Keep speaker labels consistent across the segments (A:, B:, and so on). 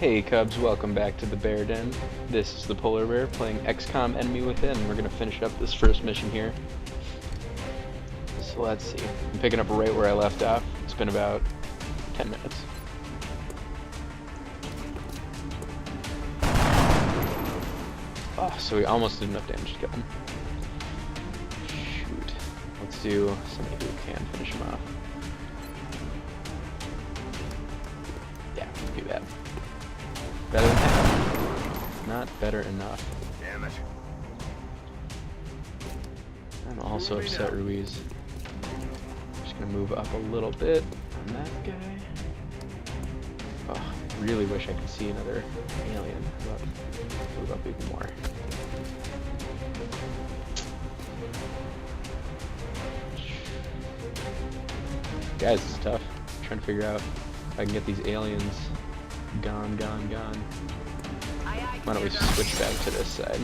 A: Hey Cubs, welcome back to the Bear Den. This is the Polar Bear playing Xcom Enemy Within. We're going to finish up this first mission here. So let's see. I'm picking up right where I left off. It's been about 10 minutes. Oh, so we almost did enough damage to kill him. Shoot. Let's do somebody who can finish him off. Yeah, do that. Better than that. Not better enough.
B: Damn it.
A: I'm also upset Ruiz. Just gonna move up a little bit on that guy. Oh, really wish I could see another alien. But move up even more. Guys, it's tough. I'm trying to figure out if I can get these aliens gone. Why don't we switch back to this side?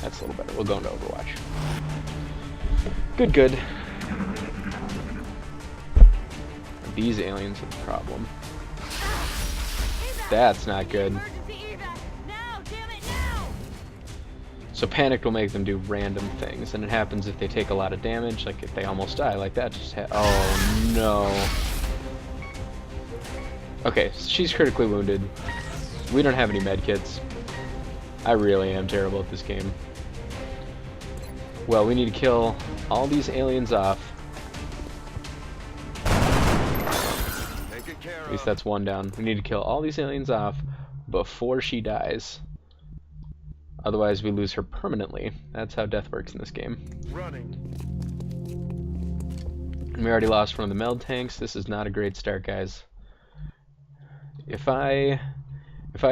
A: That's a little better. We'll go into Overwatch. Good. These aliens are the problem. That's not good. So panic will make them do random things, and it happens if they take a lot of damage, like if they almost die, like that just oh no. Okay, so she's critically wounded. We don't have any medkits. I really am terrible at this game. Well, we need to kill all these aliens off. At least that's one down. We need to kill all these aliens off before she dies. Otherwise, we lose her permanently. That's how death works in this game.
B: Running.
A: And we already lost one of the meld tanks. This is not a great start, guys. If I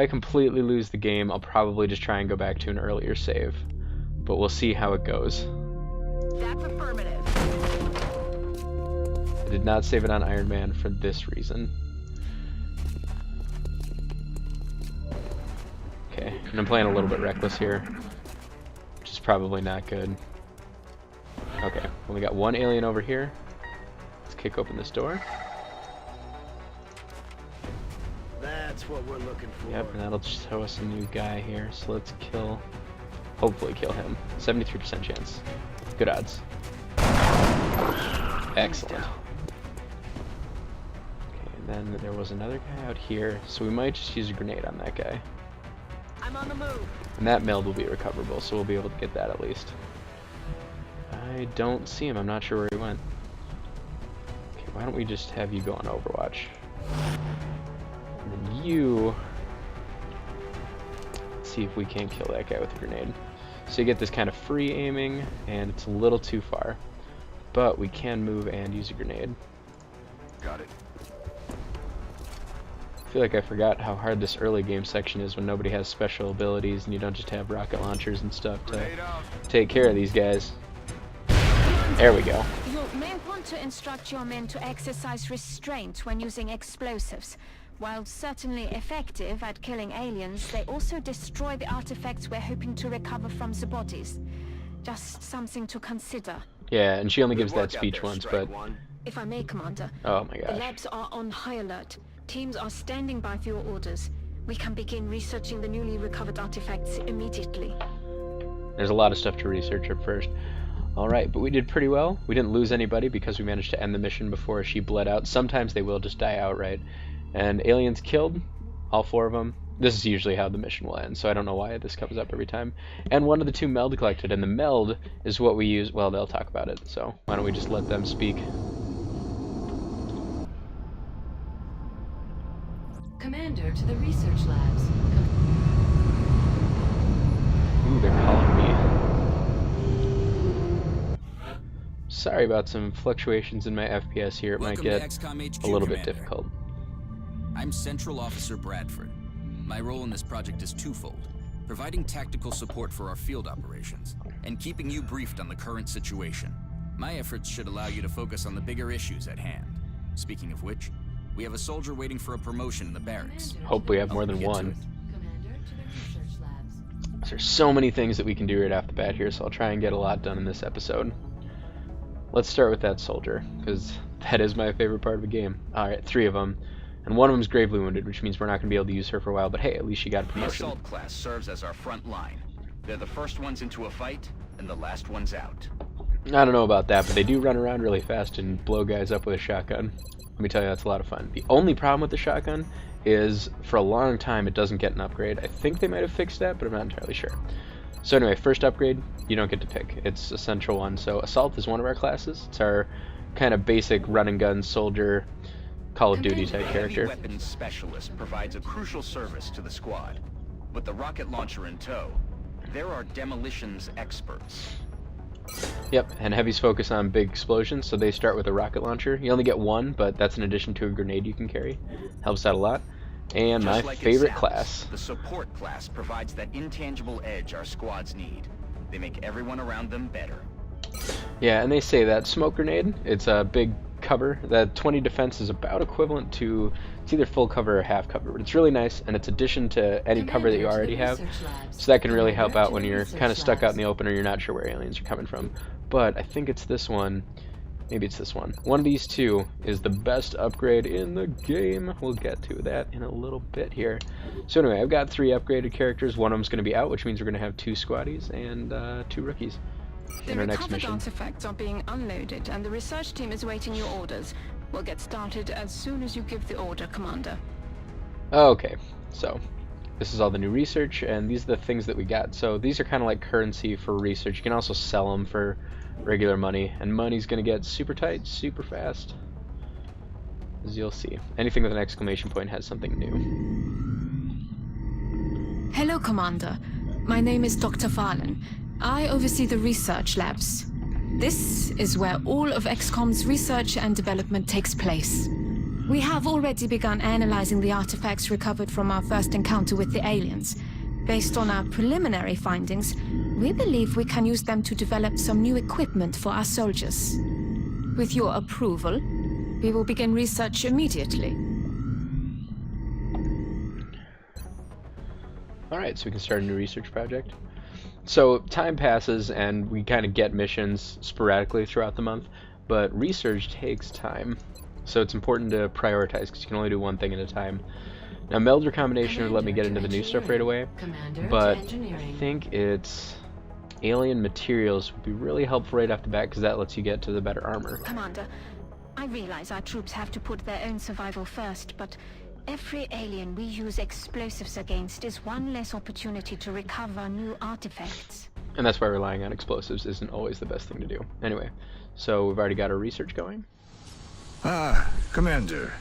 A: completely lose the game, I'll probably just try and go back to an earlier save. But we'll see how it goes.
C: That's affirmative.
A: I did not save it on Iron Man for this reason. Okay, and I'm playing a little bit reckless here, which is probably not good. Okay, well, we got one alien over here. Let's kick open this door.
B: That's what we're looking for.
A: Yep, and that'll show us a new guy here. So let's hopefully kill him. 73% chance. Good odds. Excellent. Okay, and then there was another guy out here, so we might just use a grenade on that guy.
C: I'm on the move.
A: And that meld will be recoverable, so we'll be able to get that at least. I don't see him. I'm not sure where he went. Okay, why don't we just have you go on Overwatch? And then you see if we can't kill that guy with a grenade. So you get this kind of free aiming, and it's a little too far. But we can move and use a grenade.
B: Got it.
A: I feel like I forgot how hard this early game section is when nobody has special abilities and you don't just have rocket launchers and stuff to take care of these guys. There we go.
D: You may want to instruct your men to exercise restraint when using explosives. While certainly effective at killing aliens, they also destroy the artifacts we're hoping to recover from the bodies. Just something to consider.
A: Yeah, and she only gives that speech once, but...
D: If I may, Commander.
A: Oh my gosh.
D: The labs are on high alert. Teams are standing by for your orders. We can begin researching the newly recovered artifacts immediately.
A: There's a lot of stuff to research at first. Alright, but we did pretty well. We didn't lose anybody because we managed to end the mission before she bled out. Sometimes they will just die outright. And aliens killed, all 4 of them. This is usually how the mission will end, so I don't know why this comes up every time. And one of the 2 meld collected, and the meld is what we use. Well, they'll talk about it, so why don't we just let them speak.
E: Commander to the research labs.
A: Ooh, they're calling me. Sorry about some fluctuations in my FPS here. It might get a little bit difficult.
F: I'm Central Officer Bradford. My role in this project is twofold: providing tactical support for our field operations, and keeping you briefed on the current situation. My efforts should allow you to focus on the bigger issues at hand. Speaking of which, we have a soldier waiting for a promotion in the barracks.
A: Hope we have more than one.
E: Commander to the research labs.
A: There's so many things that we can do right off the bat here, so I'll try and get a lot done in this episode. Let's start with that soldier, because That is my favorite part of the game. Alright, 3 of them. And one of them is gravely wounded, which means we're not going to be able to use her for a while, but hey, at least she got a
F: The
A: promotion.
F: assault class serves as our front line. They're the first ones into a fight, and the last ones out.
A: I don't know about that, but they do run around really fast and blow guys up with a shotgun. Let me tell you, that's a lot of fun. The only problem with the shotgun is, for a long time, it doesn't get an upgrade. I think they might have fixed that, but I'm not entirely sure. So anyway, first upgrade, you don't get to pick. It's a central one. So Assault is one of our classes. It's our kind of basic run and gun soldier, Call of Duty type character.
F: Heavy weapons specialist provides a crucial service to the squad. With the rocket launcher in tow, there are demolitions experts.
A: Yep, and Heavy's focus on big explosions, so they start with a rocket launcher. You only get one, but that's in addition to a grenade you can carry. Helps out a lot. And
F: Just
A: my
F: like it
A: favorite
F: sounds,
A: class.
F: the support class provides that intangible edge our squads need. They make everyone around them better.
A: Yeah, and they say that smoke grenade, it's a big cover. That 20 defense is about equivalent to, it's either full cover or half cover, but it's really nice, and it's addition to any cover that you already have. So that can really help out when you're kind of stuck out in the open or you're not sure where aliens are coming from. But I think it's this one. Maybe it's this one. One of these two is the best upgrade in the game. We'll get to that in a little bit here. So anyway, I've got 3 upgraded characters. One of them's going to be out, which means we're going to have 2 squaddies and 2 rookies
D: The
A: in our next
D: recovered
A: mission.
D: artifacts are being unloaded, and the research team is awaiting your orders. We'll get started as soon as you give the order, Commander.
A: Okay, so this is all the new research, and these are the things that we got. So these are kind of like currency for research. You can also sell them for regular money, and money's going to get super tight, super fast, as you'll see. Anything with an exclamation point has something new.
G: Hello, Commander. My name is Dr. Farlan. I oversee the research labs. This is where all of Xcom's research and development takes place. We have already begun analyzing the artifacts recovered from our first encounter with the aliens. Based on our preliminary findings, we believe we can use them to develop some new equipment for our soldiers. With your approval, we will begin research immediately.
A: Alright, so we can start a new research project. So time passes and we kind of get missions sporadically throughout the month, but research takes time. So it's important to prioritize because you can only do one thing at a time. Now meld recombination would let me get into the new stuff right away, but I think it's alien materials would be really helpful right off the bat because that lets you get to the better armor.
D: Commander, I realize our troops have to put their own survival first, but every alien we use explosives against is one less opportunity to recover new artifacts.
A: And that's why relying on explosives isn't always the best thing to do. Anyway, so we've already got our research going.
H: Ah, Commander.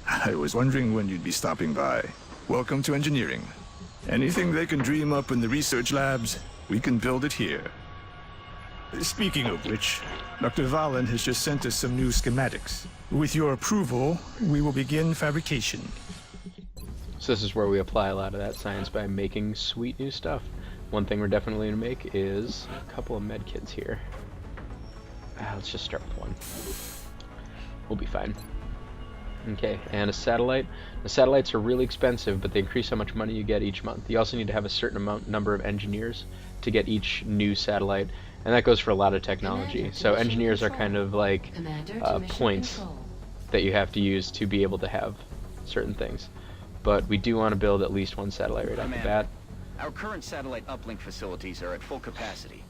H: I was wondering when you'd be stopping by. Welcome to engineering. Anything they can dream up in the research labs, we can build it here. Speaking of which, Dr. Valen has just sent us some new schematics. With your approval, we will begin fabrication.
A: So this is where we apply a lot of that science by making sweet new stuff. One thing we're definitely going to make is a couple of med kits here. Let's just start with one. We'll be fine. Okay, and a satellite. The satellites are really expensive, but they increase how much money you get each month. You also need to have a certain number of engineers to get each new satellite, and that goes for a lot of technology. So engineers are kind of like points that you have to use to be able to have certain things. But we do want to build at least one satellite right off the bat.
F: Our current satellite uplink facilities are at full capacity.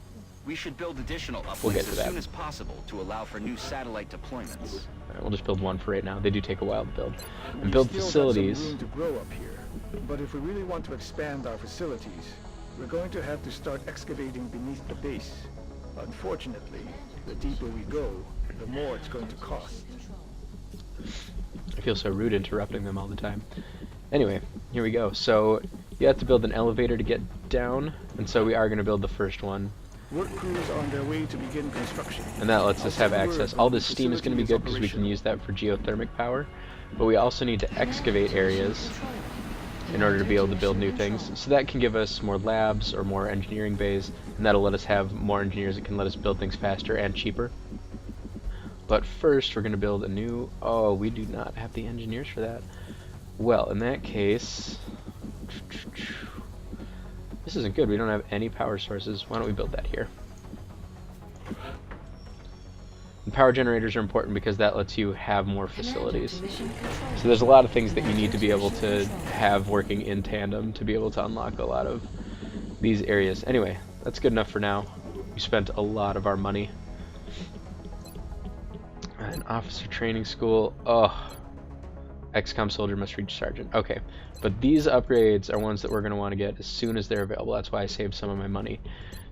F: We should build additional
A: We'll
F: uplinks
A: get to
F: as
A: that.
F: soon as possible to allow for new satellite deployments.
A: Alright, we'll just build one for right now. They do take a while to build. And
B: We've
A: build
B: still got
A: facilities.
B: some room to grow up here, but if we really want to expand our facilities, we're going to have to start excavating beneath the base. Unfortunately, the deeper we go, the more it's going to cost.
A: I feel so rude interrupting them all the time. Anyway, here we go. So you have to build an elevator to get down, and so we are going to build the first one.
B: Work crews are on their way to begin construction.
A: And that lets us have access. All this steam is going to be good because we can use that for geothermic power, but we also need to excavate areas in order to be able to build new things. So that can give us more labs or more engineering bays, and that'll let us have more engineers that can let us build things faster and cheaper. But first we're going to build a new... Oh, we do not have the engineers for that. Well, in that case... This isn't good. We don't have any power sources. Why don't we build that here? And power generators are important because that lets you have more facilities.
E: Commander to mission control.
A: So there's a lot of things that you need to be able to have working in tandem to be able to unlock a lot of these areas. Anyway, that's good enough for now. We spent a lot of our money. An officer training school. Oh, XCOM soldier must reach sergeant. Okay, but these upgrades are ones that we're going to want to get as soon as they're available. That's why I saved some of my money.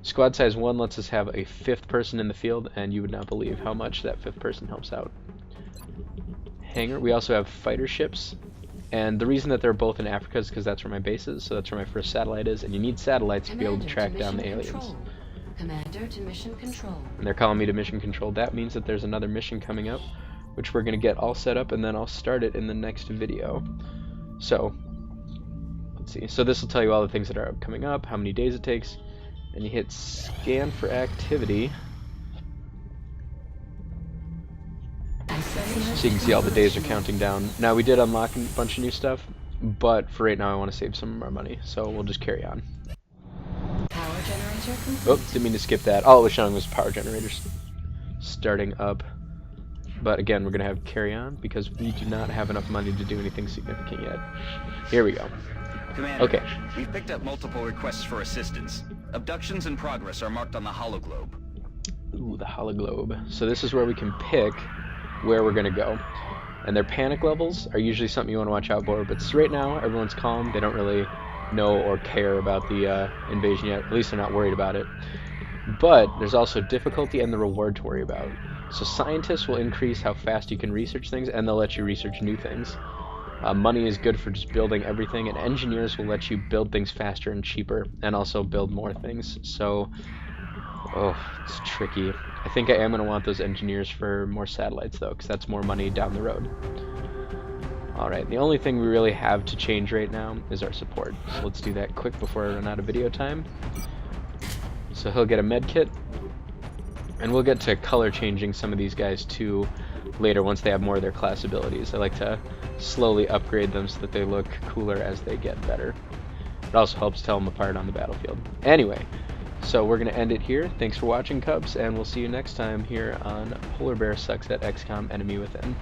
A: Squad size 1 lets us have a 5th person in the field, and you would not believe how much that 5th person helps out. Hangar. We also have fighter ships, and the reason that they're both in Africa is because that's where my base is, so that's where my first satellite is, and you need satellites to be able to track down the aliens.
E: Control. Commander to mission control.
A: And they're calling me to mission control. That means that there's another mission coming up, which we're going to get all set up, and then I'll start it in the next video. So, let's see. So this will tell you all the things that are coming up, how many days it takes, and you hit scan for activity. So you can see all the days are counting down. Now we did unlock a bunch of new stuff, but for right now I want to save some of our money, so we'll just carry on.
E: Power generator complete.
A: Oh, didn't mean to skip that. All it was showing was power generators starting up. But again, we're going to have carry on because we do not have enough money to do anything significant yet. Here we go.
I: Commander,
A: Okay.
I: we've picked up multiple requests for assistance. Abductions in progress are marked on the hologlobe.
A: Ooh, the hologlobe. So this is where we can pick where we're going to go. And their panic levels are usually something you want to watch out for. But right now, everyone's calm. They don't really know or care about the invasion yet. At least they're not worried about it. But there's also difficulty and the reward to worry about. So scientists will increase how fast you can research things, and they'll let you research new things. Money is good for just building everything, and engineers will let you build things faster and cheaper, and also build more things. So, oh, it's tricky. I think I am going to want those engineers for more satellites, though, because that's more money down the road. Alright, the only thing we really have to change right now is our support. So let's do that quick before I run out of video time. So he'll get a med kit, and we'll get to color changing some of these guys too later once they have more of their class abilities. I like to slowly upgrade them so that they look cooler as they get better. It also helps tell them apart on the battlefield. Anyway, so we're going to end it here. Thanks for watching, Cubs, and we'll see you next time here on Polar Bear Sucks at XCOM Enemy Within.